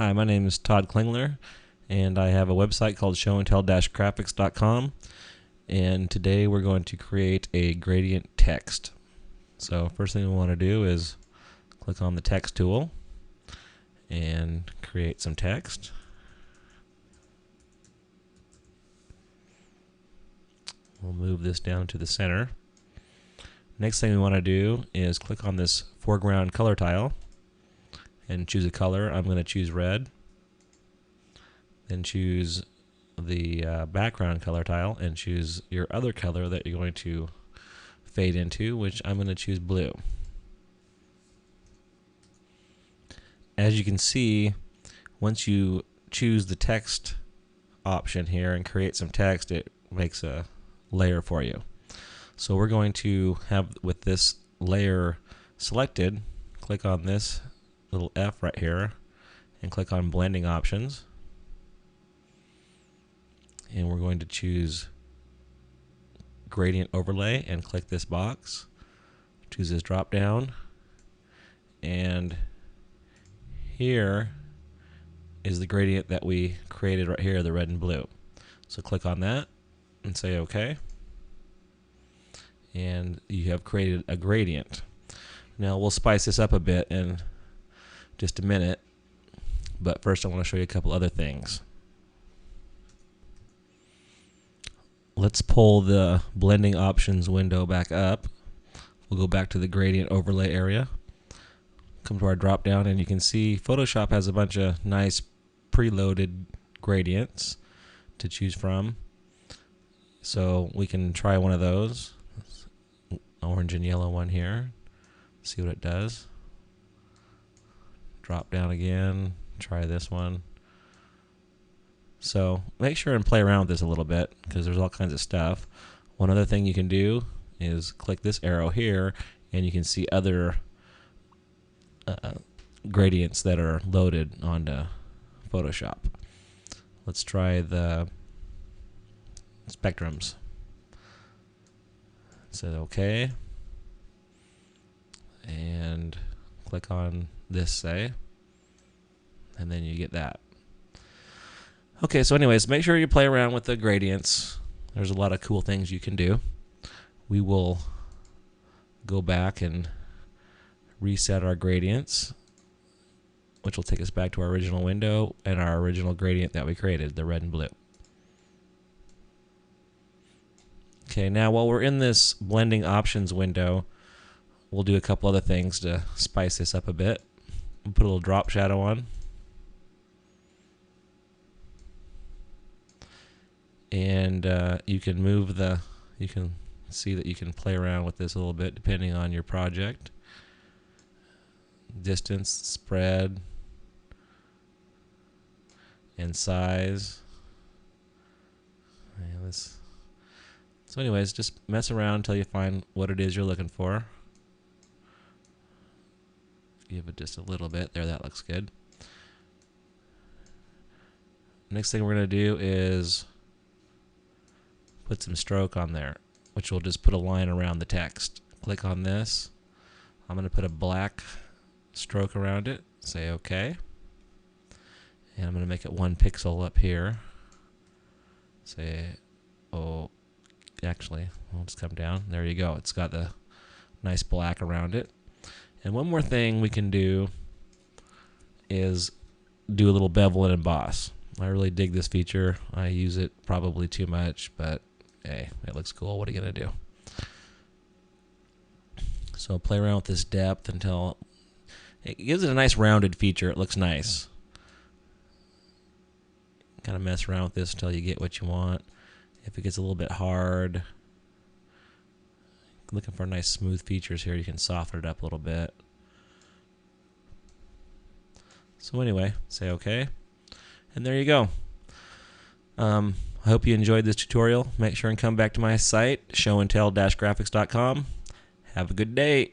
Hi, my name is Todd Klingler, and I have a website called showandtell-graphics.com, and today we're going to create a gradient text. So first thing we want to do is click on the text tool and create some text. We'll move this down to the center. Next thing we want to do is click on this foreground color tile and choose a color. I'm going to choose red. Then choose the background color tile and choose your other color that you're going to fade into, which I'm going to choose blue. As you can see, once you choose the text option here and create some text, it makes a layer for you. So we're going to have, with this layer selected, click on this little F right here and click on blending options, and we're going to choose gradient overlay and click this box, choose this drop down, and here is the gradient that we created right here, the red and blue. So click on that and say OK, and you have created a gradient. Now we'll spice this up a bit in just a minute, but first I want to show you a couple other things. Let's pull the blending options window back up. We'll go back to the gradient overlay area, come to our drop down, and you can see Photoshop has a bunch of nice preloaded gradients to choose from. So we can try one of those. Orange and yellow one here. See what it does. Drop down again. Try this one. So make sure and play around with this a little bit because there's all kinds of stuff. One other thing you can do is click this arrow here and you can see other gradients that are loaded onto Photoshop. Let's try the spectrums. Say OK, and click on this, say, and then you get that. Okay, so anyways, make sure you play around with the gradients. There's a lot of cool things you can do. We will go back and reset our gradients, which will take us back to our original window and our original gradient that we created, the red and blue. Okay, now while we're in this blending options window, we'll do a couple other things to spice this up a bit. We'll put a little drop shadow on. And you can see that you can play around with this a little bit depending on your project. Distance, spread, and size. Yeah, so anyways, just mess around until you find what it is you're looking for. Give it just a little bit. There, that looks good. Next thing we're going to do is put some stroke on there, which will just put a line around the text. Click on this. I'm going to put a black stroke around it. Say OK. And I'm going to make it 1 pixel up here. Say, oh, actually, I'll just come down. There you go. It's got the nice black around it. And one more thing we can do is do a little bevel and emboss. I really dig this feature. I use it probably too much, but hey, it looks cool. What are you going to do? So play around with this depth until it gives it a nice rounded feature. It looks nice. Kind of mess around with this until you get what you want. If it gets a little bit hard, looking for nice smooth features here, you can soften it up a little bit. So anyway, say OK. And there you go. I hope you enjoyed this tutorial. Make sure and come back to my site, showandtell-graphics.com. Have a good day.